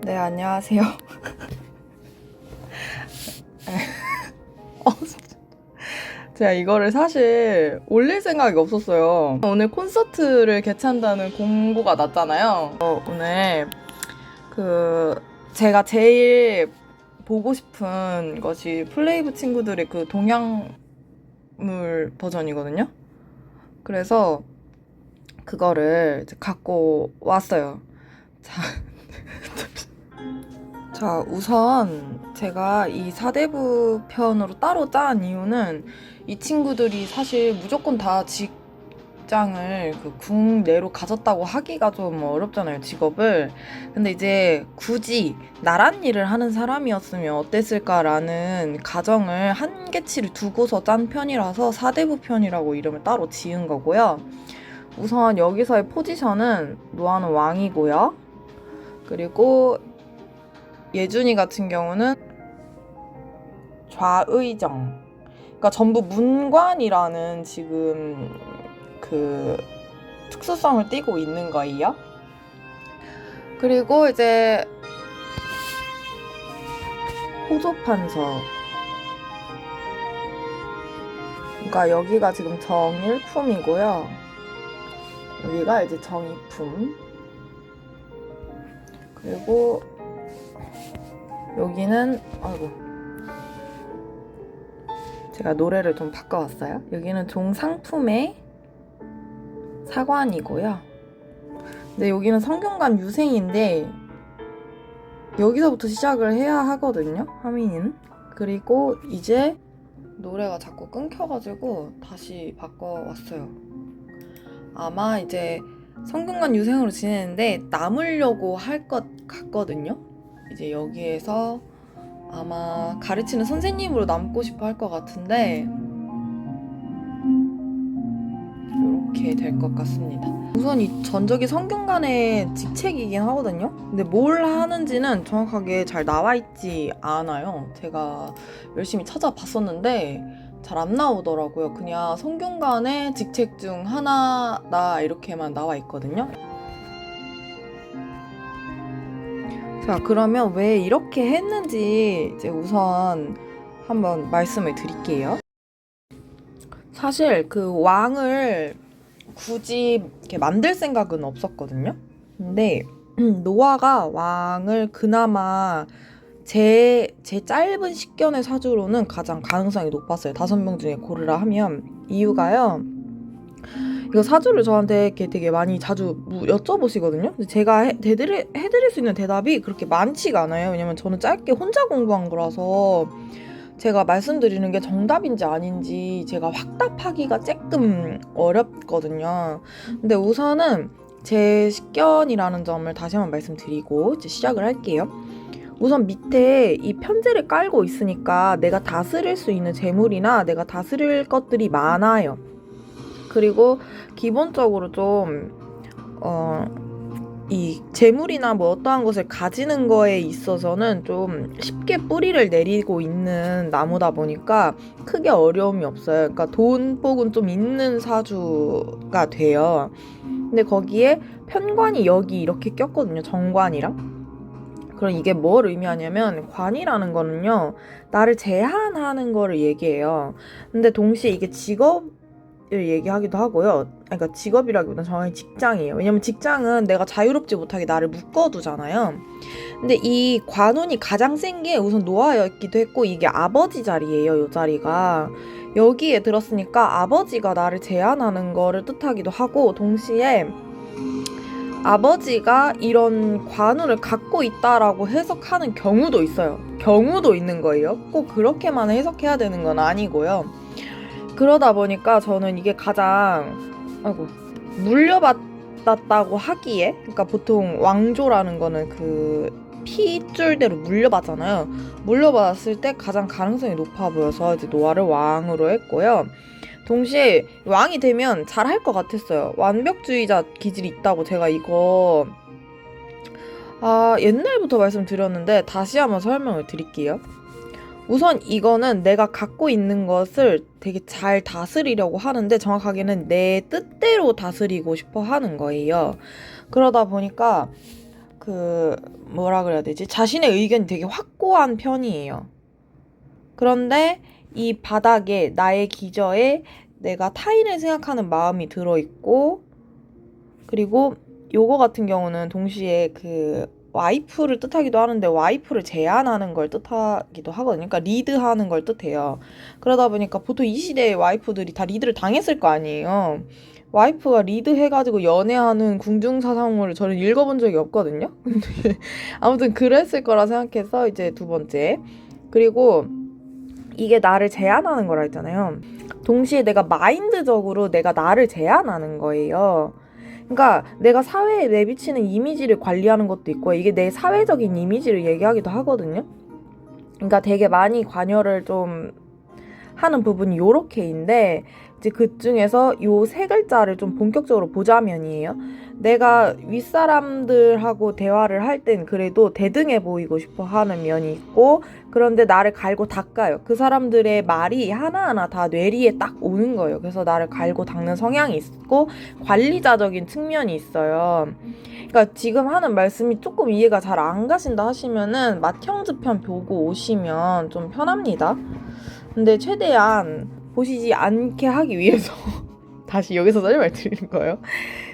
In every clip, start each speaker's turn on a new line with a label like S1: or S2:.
S1: 네, 안녕하세요. 제가 이거를 사실 올릴 생각이 없었어요. 오늘 콘서트를 개최한다는 공고가 났잖아요. 오늘 제가 제일 보고 싶은 것이 플레이브 친구들의 그 동양물 버전이거든요. 그래서 그거를 이제 갖고 왔어요. 자, 우선 제가 이 사대부 편으로 따로 짠 이유는 이 친구들이 사실 무조건 다 직장을 그 국내로 가졌다고 하기가 좀 어렵잖아요, 직업을. 근데 이제 굳이 나란 일을 하는 사람이었으면 어땠을까라는 가정을 한계치를 두고서 짠 편이라서 사대부 편이라고 이름을 따로 지은 거고요. 우선 여기서의 포지션은 노아는 왕이고요. 그리고 예준이 같은 경우는 좌의정. 그러니까 전부 문관이라는 지금 그 특수성을 띠고 있는 거예요. 그리고 이제 호조판서. 그러니까 여기가 지금 정일품이고요. 여기가 이제 정이품. 그리고 여기는 제가 노래를 좀 바꿔왔어요. 여기는 종상품의 사관이고요. 근데 여기는 성균관 유생인데 여기서부터 시작을 해야 하거든요, 하민이는. 그리고 이제 노래가 자꾸 끊겨가지고 다시 바꿔왔어요. 아마 이제 성균관 유생으로 지내는데 남으려고 할 것 같거든요. 이제 여기에서 아마 가르치는 선생님으로 남고 싶어 할 것 같은데 이렇게 될 것 같습니다. 우선 이 전적이 성균관의 직책이긴 하거든요. 근데 뭘 하는지는 정확하게 잘 나와 있지 않아요. 제가 열심히 찾아봤었는데 잘 안 나오더라고요. 그냥 성균관의 직책 중 하나다 이렇게만 나와 있거든요. 자, 그러면 왜 이렇게 했는지 이제 우선 한번 말씀을 드릴게요. 사실 그 왕을 굳이 이렇게 만들 생각은 없었거든요. 근데 노아가 왕을 그나마 제 짧은 식견의 사주로는 가장 가능성이 높았어요. 5명 중에 고르라 하면. 이유가요. 이거 사주를 저한테 이렇게 되게 많이 자주 여쭤보시거든요. 근데 제가 해드릴 수 있는 대답이 그렇게 많지가 않아요. 왜냐면 저는 짧게 혼자 공부한 거라서 제가 말씀드리는 게 정답인지 아닌지 제가 확답하기가 조금 어렵거든요. 근데 우선은 제 식견이라는 점을 다시 한번 말씀드리고 이제 시작을 할게요. 우선 밑에 이 편제를 깔고 있으니까 내가 다스릴 수 있는 재물이나 내가 다스릴 것들이 많아요. 그리고 기본적으로 좀 이 재물이나 뭐 어떠한 것을 가지는 거에 있어서는 좀 쉽게 뿌리를 내리고 있는 나무다 보니까 크게 어려움이 없어요. 그러니까 돈복은 좀 있는 사주가 돼요. 근데 거기에 편관이 여기 이렇게 꼈거든요. 정관이랑. 그럼 이게 뭘 의미하냐면 관이라는 거는요, 나를 제한하는 거를 얘기해요. 근데 동시에 이게 직업 얘기하기도 하고요. 그러니까 직업이라기보다는 정확히 직장이에요. 왜냐면 직장은 내가 자유롭지 못하게 나를 묶어두잖아요. 근데 이 관운이 가장 센 게 우선 노아였기도 했고, 이게 아버지 자리예요. 이 자리가 여기에 들었으니까 아버지가 나를 제한하는 거를 뜻하기도 하고, 동시에 아버지가 이런 관운을 갖고 있다라고 해석하는 경우도 있어요. 경우도 있는 거예요. 꼭 그렇게만 해석해야 되는 건 아니고요. 그러다 보니까 저는 이게 가장 물려받았다고 하기에, 그러니까 보통 왕조라는 거는 그 피줄대로 물려받잖아요. 물려받았을 때 가장 가능성이 높아 보여서 이제 노아를 왕으로 했고요. 동시에 왕이 되면 잘할 것 같았어요. 완벽주의자 기질이 있다고 제가 이거 옛날부터 말씀드렸는데 다시 한번 설명을 드릴게요. 우선 이거는 내가 갖고 있는 것을 되게 잘 다스리려고 하는데, 정확하게는 내 뜻대로 다스리고 싶어 하는 거예요. 그러다 보니까 뭐라 그래야 되지? 자신의 의견이 되게 확고한 편이에요. 그런데 이 바닥에, 나의 기저에 내가 타인을 생각하는 마음이 들어있고, 그리고 요거 같은 경우는 동시에 와이프를 뜻하기도 하는데 와이프를 제한하는 걸 뜻하기도 하거든요. 그러니까 리드하는 걸 뜻해요. 그러다 보니까 보통 이 시대의 와이프들이 다 리드를 당했을 거 아니에요. 와이프가 리드해가지고 연애하는 궁중사상물을 저는 읽어본 적이 없거든요. 근데 아무튼 그랬을 거라 생각해서 이제 두 번째. 그리고 이게 나를 제한하는 거라 했잖아요. 동시에 내가 마인드적으로 내가 나를 제한하는 거예요. 그러니까 내가 사회에 내비치는 이미지를 관리하는 것도 있고, 이게 내 사회적인 이미지를 얘기하기도 하거든요. 그러니까 되게 많이 관여를 좀 하는 부분이 요렇게인데, 이제 그 중에서 요 세 글자를 좀 본격적으로 보자면이에요. 내가 윗사람들하고 대화를 할 땐 그래도 대등해 보이고 싶어 하는 면이 있고, 그런데 나를 갈고 닦아요. 그 사람들의 말이 하나하나 다 뇌리에 딱 오는 거예요. 그래서 나를 갈고 닦는 성향이 있고, 관리자적인 측면이 있어요. 그러니까 지금 하는 말씀이 조금 이해가 잘 안 가신다 하시면은 맏형즈 편 보고 오시면 좀 편합니다. 근데 최대한 보시지 않게 하기 위해서 다시 여기서 설명을 드리는 거예요.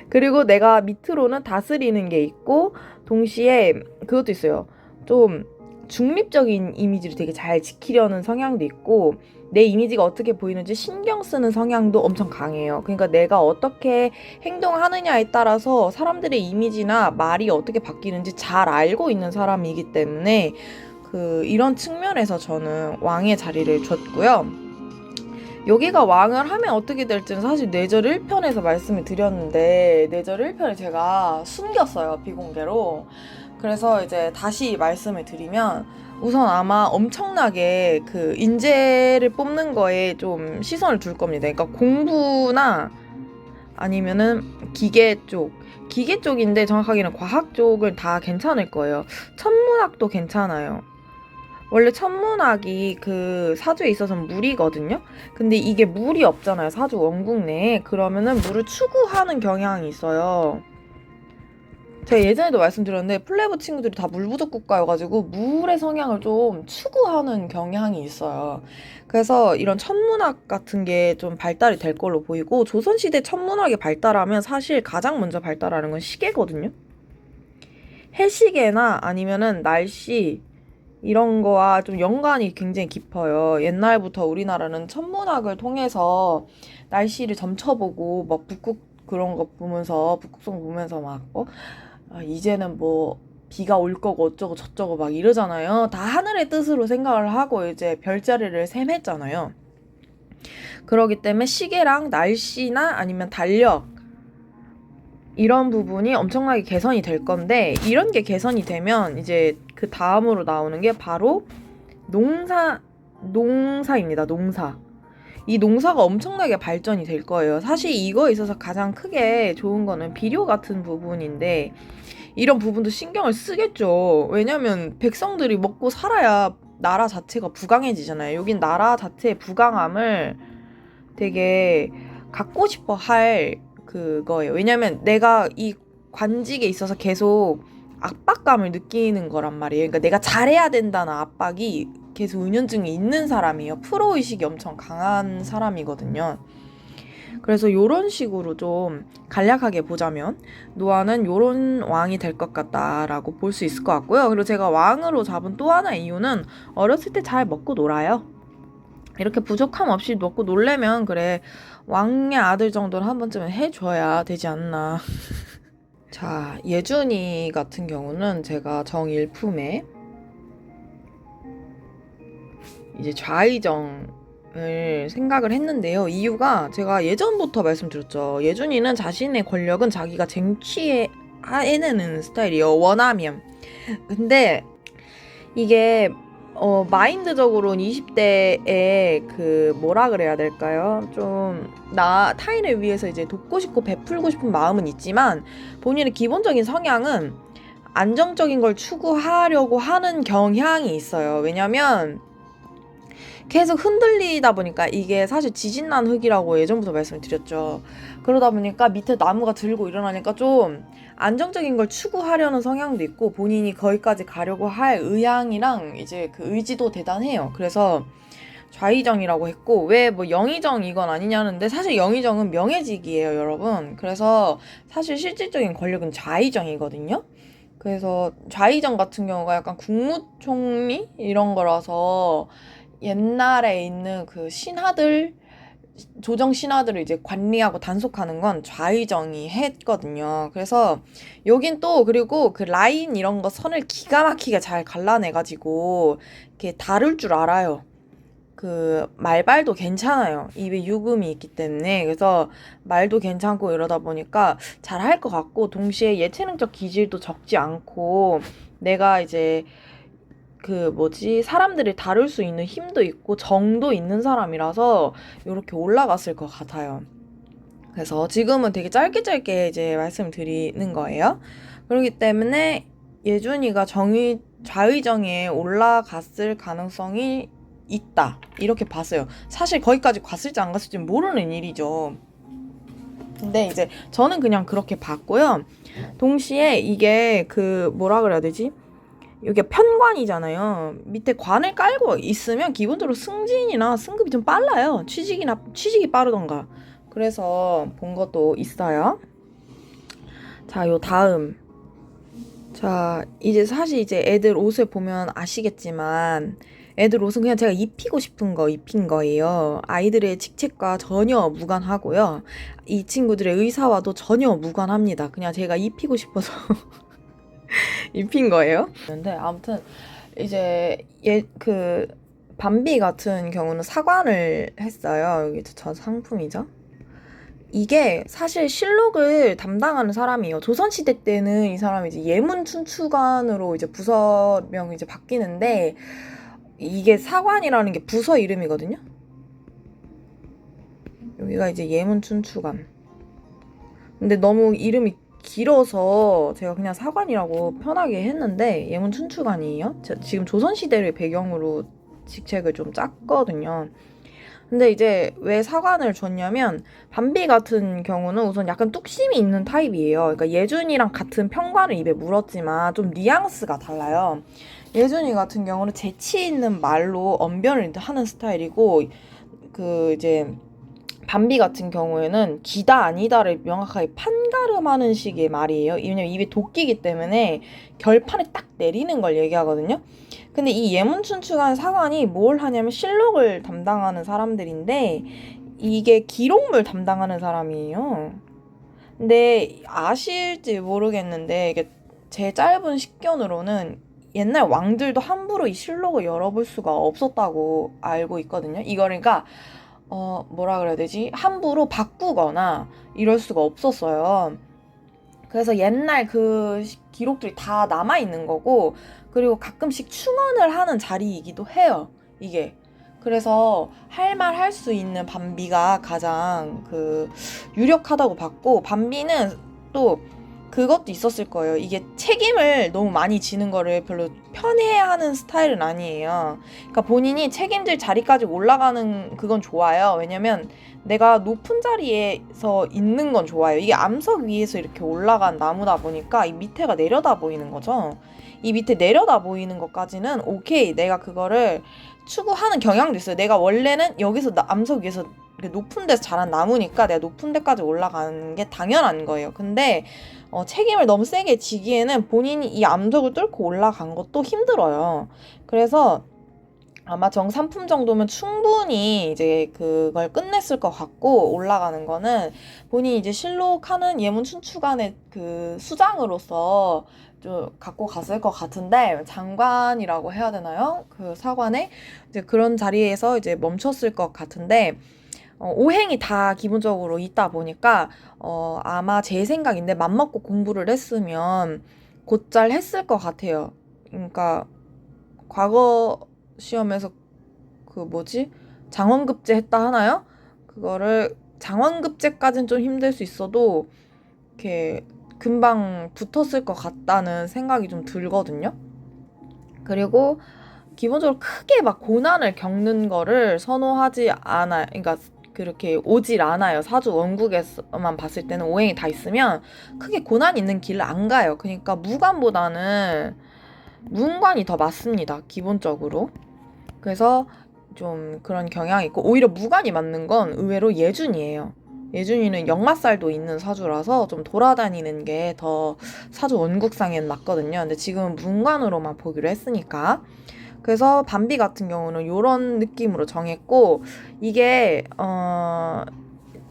S1: 그리고 내가 밑으로는 다스리는 게 있고, 동시에 그것도 있어요. 좀 중립적인 이미지를 되게 잘 지키려는 성향도 있고, 내 이미지가 어떻게 보이는지 신경 쓰는 성향도 엄청 강해요. 그러니까 내가 어떻게 행동하느냐에 따라서 사람들의 이미지나 말이 어떻게 바뀌는지 잘 알고 있는 사람이기 때문에 이런 측면에서 저는 왕의 자리를 줬고요. 여기가 왕을 하면 어떻게 될지는 사실 뇌절 1편에서 말씀을 드렸는데, 뇌절 1편을 제가 숨겼어요, 비공개로. 그래서 이제 다시 말씀을 드리면, 우선 아마 엄청나게 인재를 뽑는 거에 좀 시선을 둘 겁니다. 그러니까 공부나 아니면은 기계 쪽인데 정확하게는 과학 쪽을 다 괜찮을 거예요. 천문학도 괜찮아요. 원래 천문학이 사주에 있어서는 물이거든요. 근데 이게 물이 없잖아요, 사주 원국 내에. 그러면은 물을 추구하는 경향이 있어요. 제가 예전에도 말씀드렸는데 플레브 친구들이 다 물부족 국가여가지고 물의 성향을 좀 추구하는 경향이 있어요. 그래서 이런 천문학 같은 게 좀 발달이 될 걸로 보이고, 조선시대 천문학이 발달하면 사실 가장 먼저 발달하는 건 시계거든요. 해시계나 아니면은 날씨, 이런 거와 좀 연관이 굉장히 깊어요. 옛날부터 우리나라는 천문학을 통해서 날씨를 점쳐보고, 막 북극 그런 거 보면서, 북극성 보면서 막 이제는 뭐 비가 올 거고 어쩌고 저쩌고 막 이러잖아요. 다 하늘의 뜻으로 생각을 하고 이제 별자리를 셈했잖아요. 그러기 때문에 시계랑 날씨나 아니면 달력, 이런 부분이 엄청나게 개선이 될 건데, 이런 게 개선이 되면 이제 그 다음으로 나오는 게 바로 농사입니다. 농사. 이 농사가 엄청나게 발전이 될 거예요. 사실 이거에 있어서 가장 크게 좋은 거는 비료 같은 부분인데, 이런 부분도 신경을 쓰겠죠. 왜냐면 백성들이 먹고 살아야 나라 자체가 부강해지잖아요. 여긴 나라 자체의 부강함을 되게 갖고 싶어 할 그거예요. 왜냐면 내가 이 관직에 있어서 계속 압박감을 느끼는 거란 말이에요. 그러니까 내가 잘해야 된다는 압박이 계속 은연중에 있는 사람이에요. 프로의식이 엄청 강한 사람이거든요. 그래서 요런 식으로 좀 간략하게 보자면 노아는 요런 왕이 될 것 같다라고 볼 수 있을 것 같고요. 그리고 제가 왕으로 잡은 또 하나의 이유는 어렸을 때 잘 먹고 놀아요. 이렇게 부족함 없이 먹고 놀려면 그래 왕의 아들 정도는 한 번쯤은 해줘야 되지 않나. 자, 예준이 같은 경우는 제가 정일품에 이제 좌의정을 생각을 했는데요. 이유가 제가 예전부터 말씀드렸죠. 예준이는 자신의 권력은 자기가 쟁취해내는 스타일이에요. 원하면. 근데 이게 마인드적으로는 20대에 그 뭐라 그래야 될까요? 좀 타인을 위해서 이제 돕고 싶고 베풀고 싶은 마음은 있지만 본인의 기본적인 성향은 안정적인 걸 추구하려고 하는 경향이 있어요. 왜냐면 계속 흔들리다 보니까 이게 사실 지진난 흙이라고 예전부터 말씀을 드렸죠. 그러다 보니까 밑에 나무가 들고 일어나니까 좀 안정적인 걸 추구하려는 성향도 있고 본인이 거기까지 가려고 할 의향이랑 이제 그 의지도 대단해요. 그래서 좌의정이라고 했고 왜 뭐 영의정 이건 아니냐는데 사실 영의정은 명예직이에요, 여러분. 그래서 사실 실질적인 권력은 좌의정이거든요. 그래서 좌의정 같은 경우가 약간 국무총리 이런 거라서 옛날에 있는 그 신하들 조정 신하들을 이제 관리하고 단속하는 건 좌의정이 했거든요. 그래서 여긴 또 그리고 그 라인 이런 거 선을 기가 막히게 잘 갈라내가지고 이렇게 다룰 줄 알아요. 그 말발도 괜찮아요. 입에 유금이 있기 때문에. 그래서 말도 괜찮고 이러다 보니까 잘 할 것 같고 동시에 예체능적 기질도 적지 않고 내가 이제 그 뭐지 사람들을 다룰 수 있는 힘도 있고 정도 있는 사람이라서 이렇게 올라갔을 것 같아요. 그래서 지금은 되게 짧게 이제 말씀드리는 거예요. 그렇기 때문에 예준이가 좌의정에 올라갔을 가능성이 있다 이렇게 봤어요. 사실 거기까지 갔을지 안 갔을지 모르는 일이죠. 근데 이제 저는 그냥 그렇게 봤고요. 동시에 이게 그 뭐라 그래야 되지? 이게 편관이잖아요. 밑에 관을 깔고 있으면 기본적으로 승진이나 승급이 좀 빨라요. 취직이 빠르던가. 그래서 본 것도 있어요. 자, 요 다음. 자, 이제 사실 이제 애들 옷을 보면 아시겠지만 애들 옷은 그냥 제가 입히고 싶은 거 입힌 거예요. 아이들의 직책과 전혀 무관하고요. 이 친구들의 의사와도 전혀 무관합니다. 그냥 제가 입히고 싶어서 입힌 거예요. 근데 아무튼 이제 그 밤비 같은 경우는 사관을 했어요. 여기 저 상품이죠. 이게 사실 실록을 담당하는 사람이에요. 조선시대 때는 이 사람이 이제 예문춘추관으로 이제 부서명이 이제 바뀌는데 이게 사관이라는 게 부서 이름이거든요. 여기가 이제 예문춘추관. 근데 너무 이름이 길어서 제가 그냥 사관이라고 편하게 했는데 예문춘추관이에요. 지금 조선시대를 배경으로 직책을 좀 짰거든요. 근데 이제 왜 사관을 줬냐면 밤비 같은 경우는 우선 약간 뚝심이 있는 타입이에요. 그러니까 예준이랑 같은 평관을 입에 물었지만 좀 뉘앙스가 달라요. 예준이 같은 경우는 재치 있는 말로 언변을 하는 스타일이고 그 이제 밤비 같은 경우에는 기다 아니다를 명확하게 판가름하는 식의 말이에요. 왜냐면 입에 도끼기 때문에 결판을 딱 내리는 걸 얘기하거든요. 근데 이 예문춘추관 사관이 뭘 하냐면 실록을 담당하는 사람들인데 이게 기록물 담당하는 사람이에요. 근데 아실지 모르겠는데 이게 제 짧은 식견으로는 옛날 왕들도 함부로 이 실록을 열어볼 수가 없었다고 알고 있거든요. 이거 그러니까 뭐라 그래야 되지? 함부로 바꾸거나 이럴 수가 없었어요. 그래서 옛날 그 기록들이 다 남아있는 거고, 그리고 가끔씩 충언을 하는 자리이기도 해요, 이게. 그래서 할 말 할 수 있는 밤비가 가장 그 유력하다고 봤고, 밤비는 또 그것도 있었을 거예요. 이게 책임을 너무 많이 지는 거를 별로 편해하는 스타일은 아니에요. 그러니까 본인이 책임질 자리까지 올라가는 그건 좋아요. 왜냐면 내가 높은 자리에서 있는 건 좋아요. 이게 암석 위에서 이렇게 올라간 나무다 보니까 이 밑에가 내려다 보이는 거죠. 이 밑에 내려다 보이는 것까지는 오케이. 내가 그거를 추구하는 경향도 있어요. 내가 원래는 여기서 암석 위에서 이렇게 높은 데서 자란 나무니까 내가 높은 데까지 올라가는 게 당연한 거예요. 근데 책임을 너무 세게 지기에는 본인이 이 암석을 뚫고 올라간 것도 힘들어요. 그래서 아마 정삼품 정도면 충분히 이제 그걸 끝냈을 것 같고, 올라가는 거는 본인이 이제 실록하는 예문 춘추관의 그 수장으로서 좀 갖고 갔을 것 같은데, 장관이라고 해야 되나요? 그 사관에 이제 그런 자리에서 이제 멈췄을 것 같은데, 오행이 다 기본적으로 있다 보니까 아마 제 생각인데 맘먹고 공부를 했으면 곧잘 했을 것 같아요. 그러니까 과거 시험에서 그 뭐지? 장원급제 했다 하나요? 그거를 장원급제까지는 좀 힘들 수 있어도 이렇게 금방 붙었을 것 같다는 생각이 좀 들거든요. 그리고 기본적으로 크게 막 고난을 겪는 거를 선호하지 않아요. 그러니까 그렇게 오질 않아요. 사주 원국에서만 봤을 때는 오행이 다 있으면 크게 고난 있는 길을 안 가요. 그러니까 무관보다는 문관이 더 맞습니다. 기본적으로. 그래서 좀 그런 경향이 있고, 오히려 무관이 맞는 건 의외로 예준이에요. 예준이는 역마살도 있는 사주라서 좀 돌아다니는 게 더 사주 원국상엔 맞거든요. 근데 지금은 문관으로만 보기로 했으니까. 그래서 밤비 같은 경우는 이런 느낌으로 정했고, 이게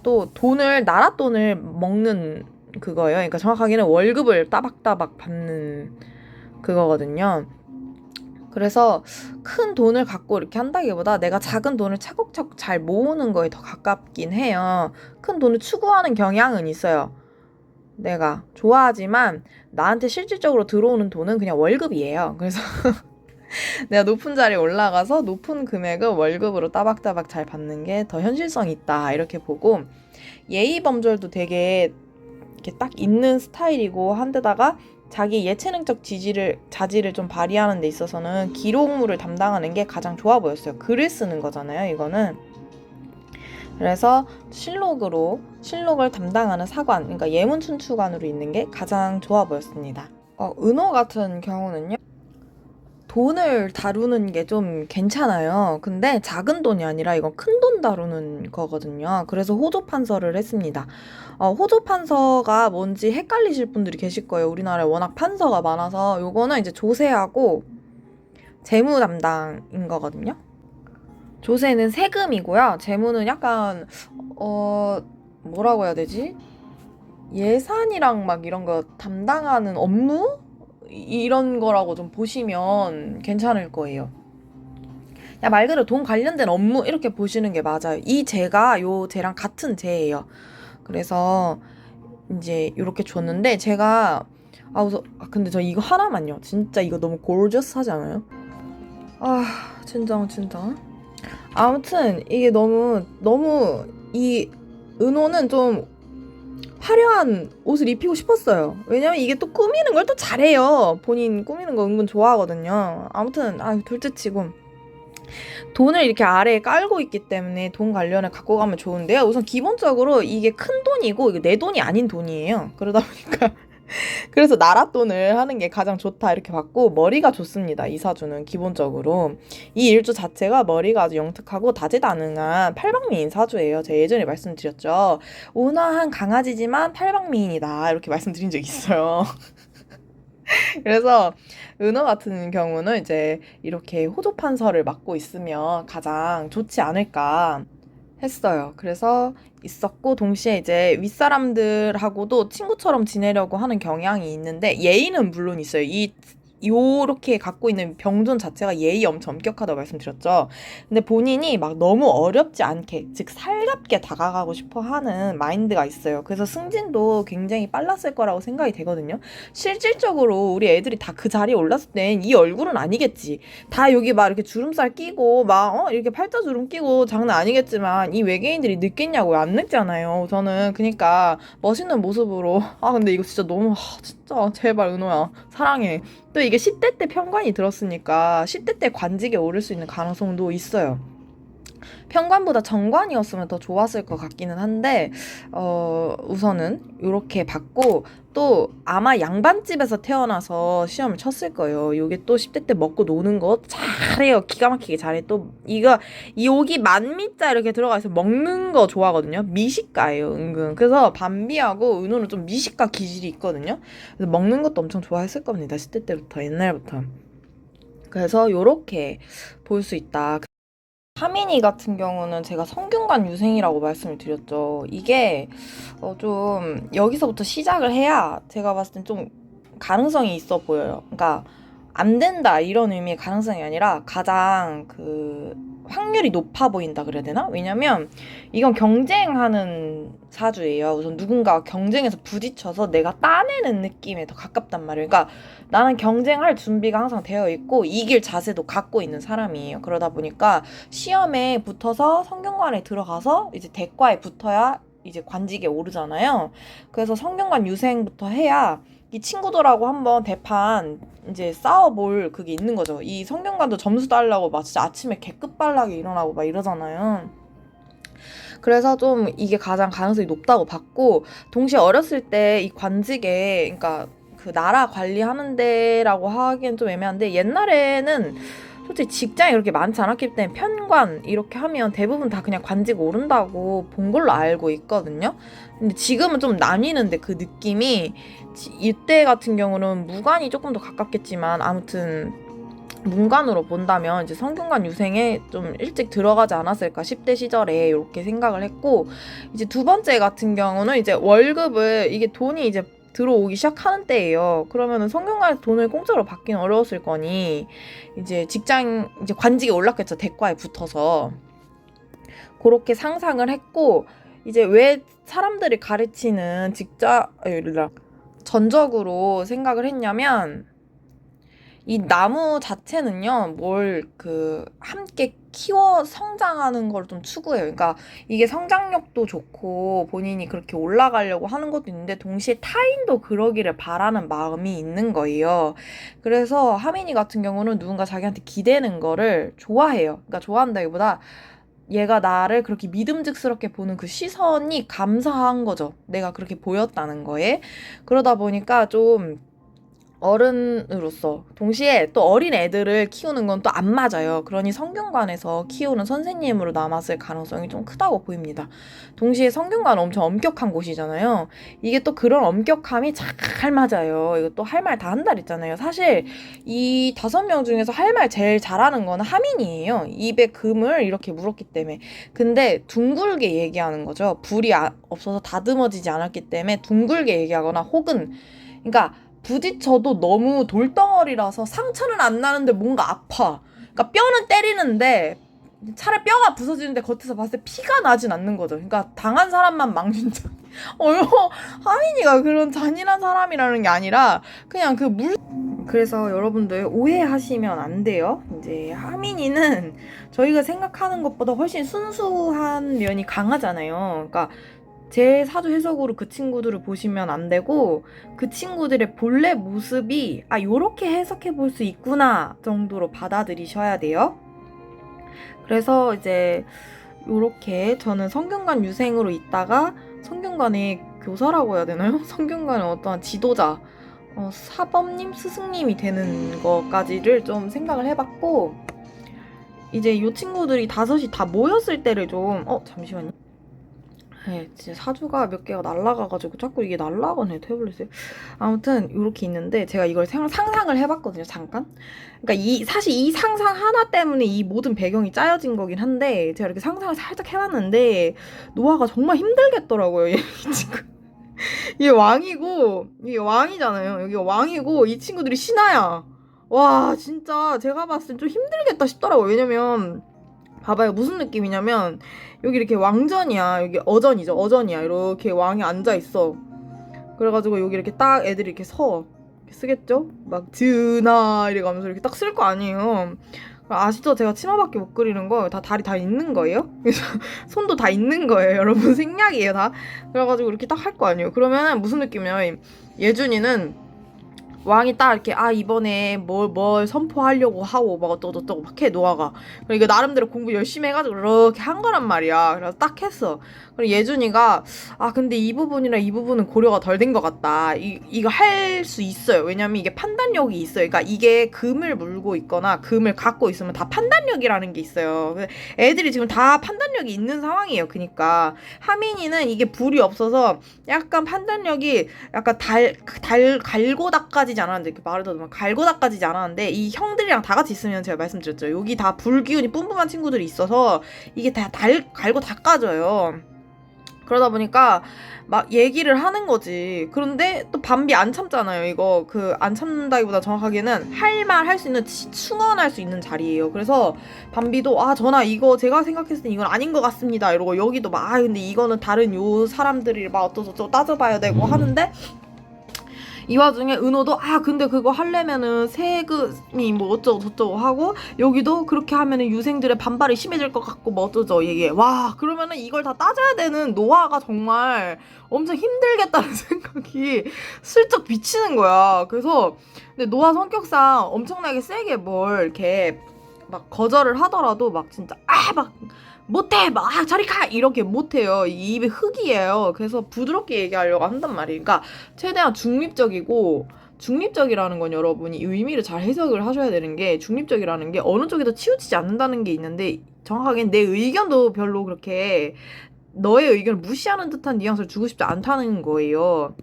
S1: 또 돈을 나라 돈을 먹는 그거예요. 그러니까 정확하게는 월급을 따박따박 받는 그거거든요. 그래서 큰 돈을 갖고 이렇게 한다기보다 내가 작은 돈을 차곡차곡 잘 모으는 거에 더 가깝긴 해요. 큰 돈을 추구하는 경향은 있어요. 내가 좋아하지만 나한테 실질적으로 들어오는 돈은 그냥 월급이에요. 그래서 내가 높은 자리에 올라가서 높은 금액을 월급으로 따박따박 잘 받는 게 더 현실성 있다, 이렇게 보고, 예의 범절도 되게 이렇게 딱 있는 스타일이고, 한데다가 자기 예체능적 자질을 좀 발휘하는 데 있어서는 기록물을 담당하는 게 가장 좋아 보였어요. 글을 쓰는 거잖아요, 이거는. 그래서 실록을 담당하는 사관, 그러니까 예문춘추관으로 있는 게 가장 좋아 보였습니다. 은호 같은 경우는요, 돈을 다루는 게 좀 괜찮아요. 근데 작은 돈이 아니라 이건 큰 돈 다루는 거거든요. 그래서 호조 판서를 했습니다. 호조 판서가 뭔지 헷갈리실 분들이 계실 거예요. 우리나라에 워낙 판서가 많아서. 요거는 이제 조세하고 재무 담당인 거거든요. 조세는 세금이고요. 재무는 약간 뭐라고 해야 되지? 예산이랑 막 이런 거 담당하는 업무? 이런 거라고 좀 보시면 괜찮을 거예요. 야, 말 그대로 돈 관련된 업무 이렇게 보시는 게 맞아요. 이 제가 요 제랑 같은 제예요. 그래서 이제 이렇게 줬는데, 제가 근데 저 이거 하나만요. 진짜 이거 너무 골저스하지 않아요? 진짜. 아무튼 이게 너무 이 은호는 좀 화려한 옷을 입히고 싶었어요. 왜냐면 이게 또 꾸미는 걸 또 잘해요. 본인 꾸미는 거 은근 좋아하거든요. 아무튼 둘째치고 돈을 이렇게 아래에 깔고 있기 때문에 돈 관련을 갖고 가면 좋은데요. 우선 기본적으로 이게 큰 돈이고 이게 내 돈이 아닌 돈이에요. 그러다 보니까 그래서 나라 돈을 하는 게 가장 좋다, 이렇게 봤고, 머리가 좋습니다. 이 사주는 기본적으로 이 일주 자체가 머리가 아주 영특하고 다재다능한 팔방미인 사주예요. 제가 예전에 말씀드렸죠. 온화한 강아지지만 팔방미인이다, 이렇게 말씀드린 적 있어요. 그래서 은호 같은 경우는 이제 이렇게 호조판서를 맡고 있으면 가장 좋지 않을까 했어요. 그래서 있었고, 동시에 이제 윗사람들하고도 친구처럼 지내려고 하는 경향이 있는데, 예의는 물론 있어요. 요렇게 갖고 있는 병존 자체가 예의 엄청 엄격하다고 말씀드렸죠. 근데 본인이 막 너무 어렵지 않게, 즉 살갑게 다가가고 싶어 하는 마인드가 있어요. 그래서 승진도 굉장히 빨랐을 거라고 생각이 되거든요. 실질적으로 우리 애들이 다 그 자리에 올랐을 땐 이 얼굴은 아니겠지. 다 여기 막 이렇게 주름살 끼고 막 이렇게 팔자주름 끼고 장난 아니겠지만, 이 외계인들이 늙겠냐고요? 안 늙잖아요. 저는 그니까 멋있는 모습으로, 근데 이거 진짜 너무, 진짜 제발 은호야 사랑해. 또 이게 10대 때 편관이 들었으니까 10대 때 관직에 오를 수 있는 가능성도 있어요. 편관보다 정관이었으면 더 좋았을 것 같기는 한데 우선은 이렇게 받고 또 아마 양반집에서 태어나서 시험을 쳤을 거예요. 요게 또 10대 때 먹고 노는 거 잘해요. 기가 막히게 잘해. 또 이거 여기 만미자 이렇게 들어가 있어 먹는 거 좋아하거든요. 미식가예요, 은근. 그래서 밤비하고 은호는 좀 미식가 기질이 있거든요. 그래서 먹는 것도 엄청 좋아했을 겁니다. 10대 때부터, 옛날부터. 그래서 요렇게 볼 수 있다. 하민이 같은 경우는 제가 성균관 유생이라고 말씀을 드렸죠. 이게 좀 여기서부터 시작을 해야 제가 봤을 땐 좀 가능성이 있어 보여요. 그러니까 안 된다 이런 의미의 가능성이 아니라 가장 그 확률이 높아 보인다 그래야 되나? 왜냐면 이건 경쟁하는 사주예요. 우선 누군가와 경쟁해서 부딪혀서 내가 따내는 느낌에 더 가깝단 말이에요. 그러니까 나는 경쟁할 준비가 항상 되어 있고 이길 자세도 갖고 있는 사람이에요. 그러다 보니까 시험에 붙어서 성균관에 들어가서 이제 대과에 붙어야 이제 관직에 오르잖아요. 그래서 성균관 유생부터 해야 이 친구들하고 한번 대판 이제 싸워볼 그게 있는 거죠. 이 성균관도 점수 달라고 막 진짜 아침에 개끝발나게 일어나고 막 이러잖아요. 그래서 좀 이게 가장 가능성이 높다고 봤고, 동시에 어렸을 때 이 관직에, 그러니까 그 나라 관리하는 데라고 하기엔 좀 애매한데, 옛날에는 솔직히 직장이 그렇게 많지 않았기 때문에 편관 이렇게 하면 대부분 다 그냥 관직 오른다고 본 걸로 알고 있거든요. 근데 지금은 좀 나뉘는데 그 느낌이 이때 같은 경우는 무관이 조금 더 가깝겠지만 아무튼 문관으로 본다면 이제 성균관 유생에 좀 일찍 들어가지 않았을까 10대 시절에 이렇게 생각을 했고, 이제 두 번째 같은 경우는 이제 월급을 이게 돈이 이제 들어오기 시작하는 때예요. 그러면은 성균관에서 돈을 공짜로 받기는 어려웠을 거니 이제 직장 이제 관직에 올랐겠죠. 대과에 붙어서. 그렇게 상상을 했고, 이제 왜 사람들이 가르치는 전적으로 생각을 했냐면, 이 나무 자체는요, 뭘 함께 키워 성장하는 걸 좀 추구해요. 그러니까 이게 성장력도 좋고 본인이 그렇게 올라가려고 하는 것도 있는데 동시에 타인도 그러기를 바라는 마음이 있는 거예요. 그래서 하민이 같은 경우는 누군가 자기한테 기대는 거를 좋아해요. 그러니까 좋아한다기보다 얘가 나를 그렇게 믿음직스럽게 보는 그 시선이 감사한 거죠. 내가 그렇게 보였다는 거에. 그러다 보니까 좀 어른으로서 동시에 또 어린 애들을 키우는 건 또 안 맞아요. 그러니 성균관에서 키우는 선생님으로 남았을 가능성이 좀 크다고 보입니다. 동시에 성균관은 엄청 엄격한 곳이잖아요. 이게 또 그런 엄격함이 잘 맞아요. 이거 또 할 말 다 한다 그랬잖아요. 사실 이 5명 중에서 할 말 제일 잘하는 거는 하민이에요. 입에 금을 이렇게 물었기 때문에. 근데 둥글게 얘기하는 거죠. 불이 없어서 다듬어지지 않았기 때문에 둥글게 얘기하거나 혹은 그러니까 부딪혀도 너무 돌덩어리라서 상처는 안 나는데 뭔가 아파. 그러니까 뼈는 때리는데 차라리 뼈가 부서지는데 겉에서 봤을 때 피가 나진 않는 거죠. 그러니까 당한 사람만 막는 자. 하민이가 그런 잔인한 사람이라는 게 아니라 그냥 그래서 여러분들 오해하시면 안 돼요. 이제 하민이는 저희가 생각하는 것보다 훨씬 순수한 면이 강하잖아요. 그러니까 제 사주 해석으로 그 친구들을 보시면 안 되고 그 친구들의 본래 모습이 요렇게 해석해 볼 수 있구나 정도로 받아들이셔야 돼요. 그래서 이제 요렇게 저는 성균관 유생으로 있다가 성균관의 교사라고 해야 되나요? 성균관의 어떠한 지도자 사범님, 스승님이 되는 것까지를 좀 생각을 해봤고, 이제 요 친구들이 5이 다 모였을 때를 좀 잠시만요. 네, 진짜 사주가 몇 개가 날라가가지고 자꾸 이게 날라가네, 태블릿에. 아무튼 이렇게 있는데 제가 이걸 상상을 해봤거든요, 잠깐. 그러니까 사실 이 상상 하나 때문에 이 모든 배경이 짜여진 거긴 한데 제가 이렇게 상상을 살짝 해봤는데 노아가 정말 힘들겠더라고요, 얘 친구. 이게 왕이고 이게 왕이잖아요. 여기가 왕이고 이 친구들이 신하야. 와, 진짜 제가 봤을 땐 좀 힘들겠다 싶더라고요. 왜냐면 봐봐요, 무슨 느낌이냐면 여기 이렇게 왕전이야. 여기 어전이야. 이렇게 왕이 앉아있어. 그래가지고 여기 이렇게 딱 애들이 이렇게 이렇게 쓰겠죠? 막 드나 이래 가면서 이렇게 딱 쓸 거 아니에요. 아시죠? 제가 치마밖에 못 그리는 거 다 다리 다 있는 거예요? 손도 다 있는 거예요, 여러분. 생략이에요, 다. 그래가지고 이렇게 딱 할 거 아니에요. 그러면 무슨 느낌이냐면 예준이는 왕이 딱 이렇게 이번에 뭘 선포하려고 하고 막 어쩌고저쩌고 막 해 노아가. 그러니까 나름대로 공부 열심히 해가지고 이렇게 한 거란 말이야. 그래서 딱 했어. 그리고 예준이가 근데 이 부분이랑 이 부분은 고려가 덜 된 것 같다. 이거 할 수 있어요. 왜냐면 이게 판단력이 있어요. 그러니까 이게 금을 물고 있거나 금을 갖고 있으면 다 판단력이라는 게 있어요. 애들이 지금 다 판단력이 있는 상황이에요. 그러니까 하민이는 이게 불이 없어서 약간 판단력이 약간 갈고 닦아지지 않았는데, 이렇게 말을 더듬면 갈고 닦아지지 않았는데, 이 형들이랑 다 같이 있으면 제가 말씀드렸죠. 여기 다 불기운이 뿜뿜한 친구들이 있어서 이게 다 갈고 닦아져요. 그러다 보니까 막 얘기를 하는 거지. 그런데 또 밤비 안 참잖아요. 이거 안 참는다기보다 정확하게는 할 말 할 수 있는, 충원할 수 있는 자리예요. 그래서 밤비도 전하 이거 제가 생각했을 때 이건 아닌 것 같습니다 이러고, 여기도 막 근데 이거는 다른 요 사람들이 막 어쩌고저쩌고 따져봐야 되고 하는데, 이 와중에 은호도 근데 그거 하려면은 세금이 뭐 어쩌고 저쩌고 하고, 여기도 그렇게 하면은 유생들의 반발이 심해질 것 같고 뭐 어쩌죠 얘기해. 와, 그러면은 이걸 다 따져야 되는 노아가 정말 엄청 힘들겠다는 생각이 슬쩍 비치는 거야. 그래서 근데 노아 성격상 엄청나게 세게 뭘 이렇게 막 거절을 하더라도 막 진짜 막 못해 막 저리 가 이렇게 못해요. 이 입이 흙이에요. 그래서 부드럽게 얘기하려고 한단 말이에요. 그러니까 최대한 중립적이고, 중립적이라는 건 여러분이 의미를 잘 해석을 하셔야 되는 게, 중립적이라는 게 어느 쪽에도 치우치지 않는다는 게 있는데, 정확하게 내 의견도 별로 그렇게 너의 의견을 무시하는 듯한 뉘앙스를 주고 싶지 않다는 거예요.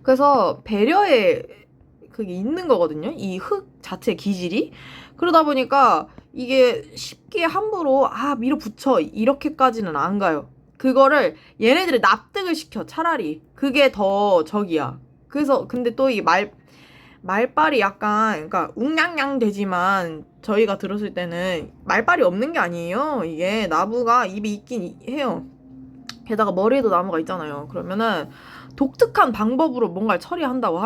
S1: 그래서 배려의 그게 있는 거거든요. 이 흙 자체의 기질이. 그러다 보니까 이게 쉽게 함부로 밀어붙여 이렇게까지는 안 가요. 그거를 얘네들이 납득을 시켜. 차라리 그게 더 적이야. 그래서 근데 또 이 말빨이 약간, 그러니까 웅냥냥 되지만 저희가 들었을 때는 말빨이 없는 게 아니에요. 이게 나무가 입이 있긴 해요. 게다가 머리에도 나무가 있잖아요. 그러면은 독특한 방법으로 뭔가를 처리한다고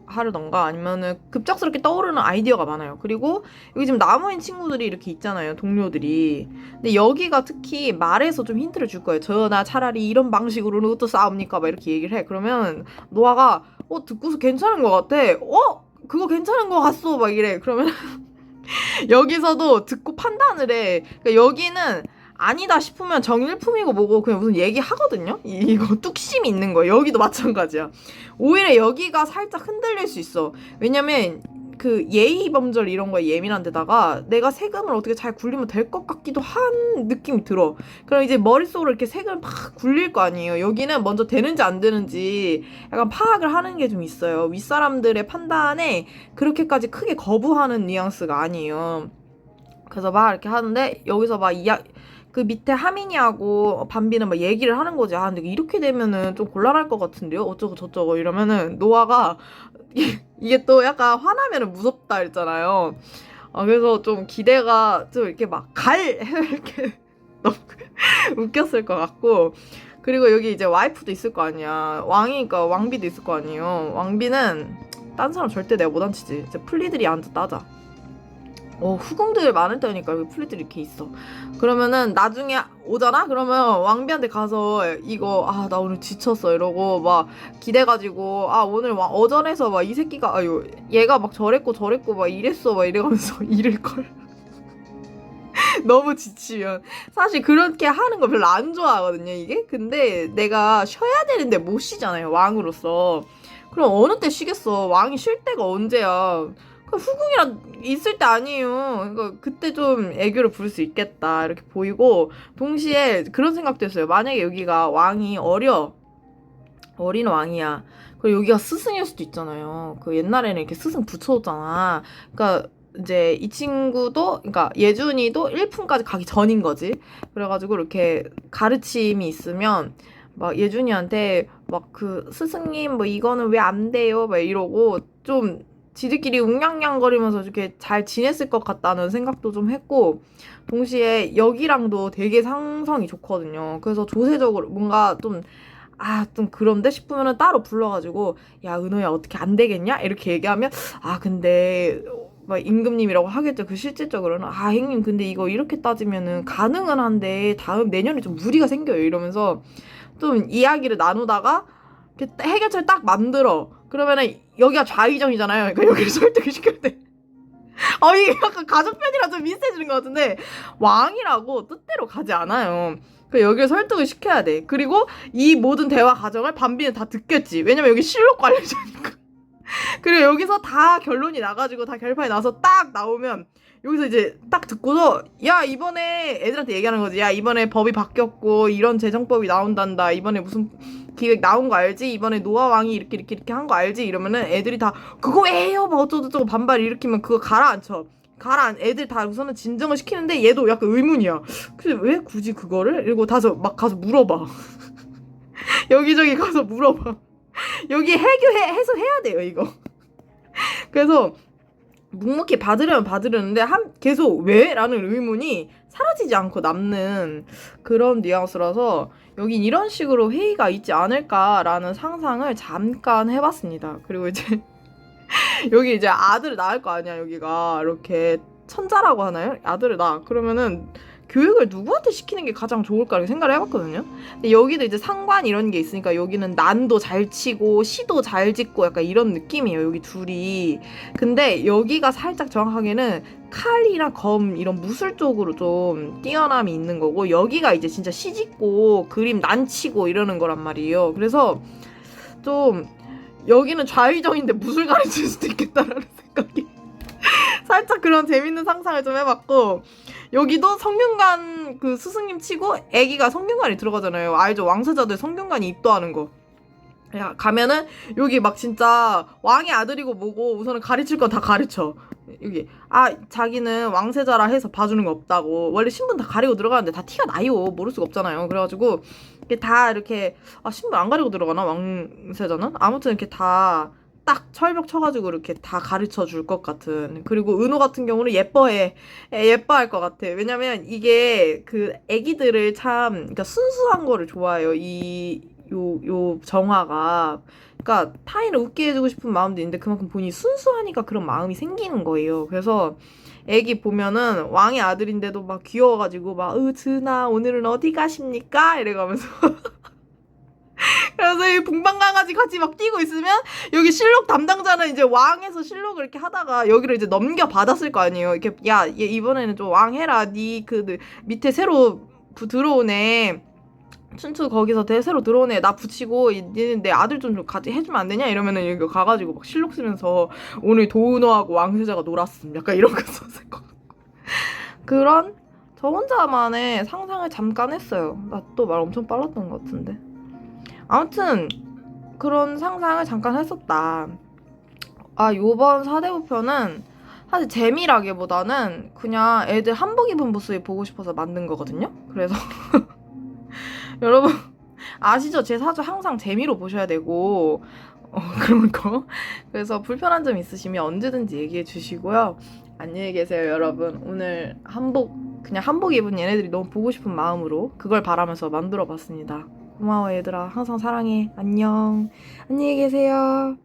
S1: 하려던가 아니면은 급작스럽게 떠오르는 아이디어가 많아요. 그리고 여기 지금 나무인 친구들이 이렇게 있잖아요. 동료들이. 근데 여기가 특히 말에서 좀 힌트를 줄 거예요. 전하 차라리 이런 방식으로는 어떠 싸웁니까? 막 이렇게 얘기를 해. 그러면 노아가 듣고서 괜찮은 것 같아. 그거 괜찮은 것 같소. 막 이래. 그러면 여기서도 듣고 판단을 해. 그러니까 여기는 아니다 싶으면 정일품이고 뭐고 그냥 무슨 얘기하거든요? 이거 뚝심이 있는 거예요. 여기도 마찬가지야. 오히려 여기가 살짝 흔들릴 수 있어. 왜냐면 예의 범절 이런 거에 예민한 데다가 내가 세금을 어떻게 잘 굴리면 될 것 같기도 한 느낌이 들어. 그럼 이제 머릿속으로 이렇게 세금을 막 굴릴 거 아니에요. 여기는 먼저 되는지 안 되는지 약간 파악을 하는 게 좀 있어요. 윗사람들의 판단에 그렇게까지 크게 거부하는 뉘앙스가 아니에요. 그래서 막 이렇게 하는데 여기서 막 그 밑에 하민이하고 밤비는 막 얘기를 하는 거지. 근데 이렇게 되면은 좀 곤란할 것 같은데요? 어쩌고 저쩌고 이러면은 노아가 이게 또 약간 화나면은 무섭다 했잖아요. 그래서 좀 기대가 좀 이렇게 막 이렇게 너무 웃겼을 것 같고, 그리고 여기 이제 와이프도 있을 거 아니야. 왕이니까 왕비도 있을 거 아니에요. 왕비는 딴 사람 절대 내가 못 앉히지. 이제 플리들이 앉아 따자. 후궁들 많을 때니까 여기 플리들이 이렇게 있어. 그러면은 나중에 오잖아? 그러면 왕비한테 가서 이거 나 오늘 지쳤어 이러고 막 기대가지고 오늘 막 어전에서 막 이 새끼가 얘가 막 저랬고 막 이랬어 막 이래가면서 이럴걸. 너무 지치면 사실 그렇게 하는 거 별로 안 좋아하거든요 이게. 근데 내가 쉬어야 되는데 못 쉬잖아요 왕으로서. 그럼 어느 때 쉬겠어. 왕이 쉴 때가 언제야. 후궁이랑 있을 때 아니에요. 그러니까 그때 좀 애교를 부릴 수 있겠다 이렇게 보이고, 동시에 그런 생각도 했어요. 만약에 여기가 왕이 어린 왕이야. 그리고 여기가 스승일 수도 있잖아요. 옛날에는 이렇게 스승 붙여줬잖아. 그러니까 이제 이 친구도, 그러니까 예준이도 1품까지 가기 전인 거지. 그래가지고 이렇게 가르침이 있으면 막 예준이한테 막 스승님 뭐 이거는 왜 안 돼요? 막 이러고 좀 지들끼리 웅냥냥거리면서 이렇게 잘 지냈을 것 같다는 생각도 좀 했고, 동시에 여기랑도 되게 상성이 좋거든요. 그래서 조세적으로 뭔가 좀 그런데 싶으면은 따로 불러가지고 야 은호야 어떻게 안 되겠냐 이렇게 얘기하면 근데 막 임금님이라고 하겠죠. 실질적으로는 형님 근데 이거 이렇게 따지면은 가능은 한데 다음 내년에 좀 무리가 생겨요 이러면서 좀 이야기를 나누다가 해결책을 딱 만들어. 그러면은 여기가 좌의정이잖아요. 그러니까 여기를 설득을 시켜야 돼. 이게 약간 가족 편이랑 좀 비슷해지는 것 같은데 왕이라고 뜻대로 가지 않아요. 그 여기를 설득을 시켜야 돼. 그리고 이 모든 대화 과정을 밤비는 다 듣겠지. 왜냐면 여기 실록 관리자니까. 그리고 여기서 다 결론이 나가지고 다 결판이 나서 딱 나오면 여기서 이제 딱 듣고서 야 이번에 애들한테 얘기하는 거지. 야 이번에 법이 바뀌었고 이런 재정법이 나온단다. 이번에 무슨 기획 나온 거 알지? 이번에 노아 왕이 이렇게 한 거 알지? 이러면은 애들이 다 그거 왜 해요? 막 어쩌고저쩌고 반발 일으키면 그거 가라앉혀. 애들 다 우선은 진정을 시키는데 얘도 약간 의문이야. 근데 왜 굳이 그거를? 이러고 막 가서 물어봐. 여기저기 가서 물어봐. 여기 해소해야 돼요, 이거. 그래서 묵묵히 받으려면 받으려는데 계속 왜? 라는 의문이 사라지지 않고 남는 그런 뉘앙스라서 여긴 이런 식으로 회의가 있지 않을까라는 상상을 잠깐 해봤습니다. 그리고 이제 여기 이제 아들을 낳을 거 아니야. 여기가 이렇게 천자라고 하나요? 아들을 낳아. 그러면은 교육을 누구한테 시키는 게 가장 좋을까 이렇게 생각을 해봤거든요. 근데 여기도 이제 상관 이런 게 있으니까 여기는 난도 잘 치고 시도 잘 짓고 약간 이런 느낌이에요. 여기 둘이. 근데 여기가 살짝 정확하게는 칼이나 검 이런 무술 쪽으로 좀 뛰어남이 있는 거고 여기가 이제 진짜 시 짓고 그림 난 치고 이러는 거란 말이에요. 그래서 좀 여기는 좌의정인데 무술 가르칠 수도 있겠다라는 생각이 살짝 그런 재밌는 상상을 좀 해봤고 여기도 성균관 그 스승님 치고 애기가 성균관이 들어가잖아요. 알죠? 왕세자들 성균관이 입도하는 거. 야, 가면은 여기 막 진짜 왕의 아들이고 뭐고 우선은 가르칠 건 다 가르쳐. 여기 자기는 왕세자라 해서 봐주는 거 없다고. 원래 신분 다 가리고 들어가는데 다 티가 나요. 모를 수가 없잖아요. 그래가지고 이게 다 이렇게 신분 안 가리고 들어가나 왕세자는? 아무튼 이렇게 다 딱 철벽 쳐가지고 이렇게 다 가르쳐 줄 것 같은. 그리고 은호 같은 경우는 예뻐할 것 같아. 왜냐면 이게 그 애기들을 그러니까 순수한 거를 좋아해요. 요 정화가. 그러니까 타인을 웃게 해주고 싶은 마음도 있는데 그만큼 본인이 순수하니까 그런 마음이 생기는 거예요. 그래서 애기 보면은 왕의 아들인데도 막 귀여워가지고 드나 오늘은 어디 가십니까? 이래가면서 그래서 이 봉방강아지 같이 막 뛰고 있으면 여기 실록 담당자는 이제 왕에서 실록을 이렇게 하다가 여기를 이제 넘겨받았을 거 아니에요. 이렇게 얘 이번에는 좀 왕 해라. 니 그 밑에 새로 들어오네. 춘추 거기서 새로 들어오네. 나 붙이고 니는 내 아들 좀 같이 해주면 안 되냐? 이러면은 여기 가가지고 막 실록 쓰면서 오늘 도은호하고 왕세자가 놀았음. 약간 이런 거 썼을 것 같고. 그런 저 혼자만의 상상을 잠깐 했어요. 나 또 말 엄청 빨랐던 것 같은데. 아무튼 그런 상상을 잠깐 했었다. 요번 사대부편은 사실 재미라기보다는 그냥 애들 한복 입은 모습이 보고 싶어서 만든 거거든요. 그래서 여러분 아시죠? 제 사주 항상 재미로 보셔야 되고 그런 거. 그래서 불편한 점 있으시면 언제든지 얘기해 주시고요. 안녕히 계세요, 여러분. 오늘 그냥 한복 입은 얘네들이 너무 보고 싶은 마음으로 그걸 바라면서 만들어 봤습니다. 고마워 얘들아. 항상 사랑해. 안녕. 안녕히 계세요.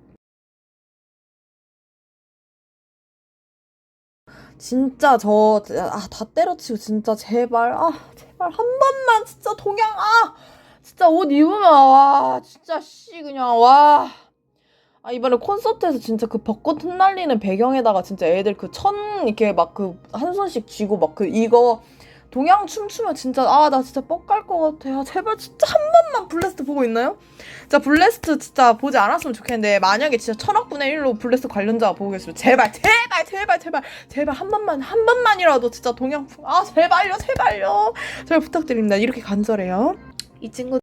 S1: 진짜 다 때려치고 진짜 제발 한 번만 진짜 동양 진짜 옷 입으면 진짜 그냥 이번에 콘서트에서 진짜 그 벚꽃 흩날리는 배경에다가 진짜 애들 그 이렇게 막 한 손씩 쥐고 이거 동양 춤추면 진짜 나 진짜 뻑 갈 것 같아. 제발 진짜 한 번만 블레스트 보고 있나요? 진짜 블레스트 진짜 보지 않았으면 좋겠는데 만약에 진짜 1000억분의 1로 블레스트 관련자가 보고 계시면 제발 한 번만이라도 진짜 동양 제발요 제발 부탁드립니다. 이렇게 간절해요. 이 친구